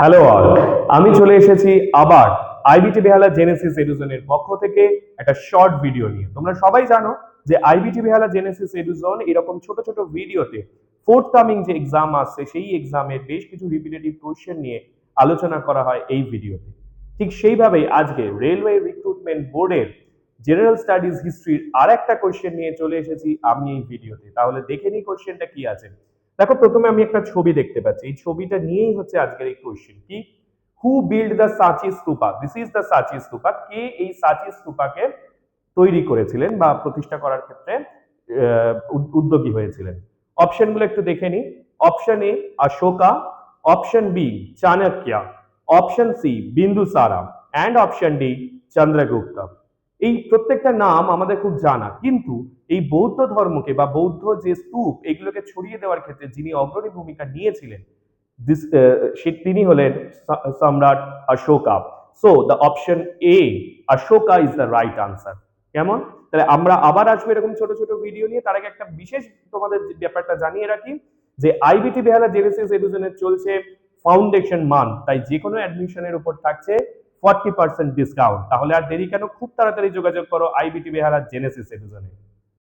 Hello all, আমি চলে এসেছি আবার আইবিটি বেহালা জেনেসিস এডুজনের পক্ষ থেকে একটা শর্ট ভিডিও নিয়ে। তোমরা সবাই জানো যে আইবিটি বেহালা জেনেসিস এডুজন এরকম ছোট ছোট ভিডিওতে ফোর্থ কামিং যে এক্সাম আসছে সেই এক্সামের বেশ কিছু রিপিটেটিভ কোশ্চেন নিয়ে আলোচনা করা হয় এই ভিডিওতে। ঠিক সেইভাবেই আজকে রেলওয়ে রিক্রুটমেন্ট বোর্ডের জেনারেল স্টাডিজ হিস্ট্রির আর একটা কোশ্চেন নিয়ে চলে এসেছি আমি এই ভিডিওতে। তাহলে দেখে নিই কোশ্চেনটা কি আছে। দেখো, প্রথমে আমি একটা ছবি দেখতে পাচ্ছি, এই ছবিটা নিয়েই হচ্ছে আজকের এই কোশ্চেন। কি? হু বিল্ড দ্য সাচি স্তূপা? দিস ইজ দ্য সাচি স্তূপা। কে এই সাচি স্তূপাকে তৈরি করেছিলেন বা প্রতিষ্ঠা করার ক্ষেত্রে উদ্যোগী হয়েছিলেন? অপশনগুলো একটু দেখে নিই। Option A Ashoka, option B Chanakya, option C Bindusara and option D Chandragupta. এই প্রত্যেকটা নাম আমাদের খুব জানা, কিন্তু এই বৌদ্ধ ধর্মকে বা বৌদ্ধ যে স্তূপ এগুলোকে ছড়িয়ে দেওয়ার ক্ষেত্রে যিনি অগ্রণী ভূমিকা নিয়েছিলেন তিনি হলেন সম্রাট Ashoka. So the option A Ashoka is the right answer. কেমন? তাহলে আমরা আবার আসবো এরকম ছোট ছোট ভিডিও নিয়ে। তার আগে একটা বিশেষ তোমাদের ব্যাপারটা জানিয়ে রাখি যে আইবিটি বেহালা জেনেসিস এডুকেশনের চলছে ফাউন্ডেশন মান্থ, তাই যে কোনো অ্যাডমিশনের উপর থাকছে 40% ডিসকাউন্ট। তাহলে আর দেরি কেন, খুব তাড়াতাড়ি যোগাযোগ করো আইবিটি বেহালা জেনেসিস এডুকেশনে।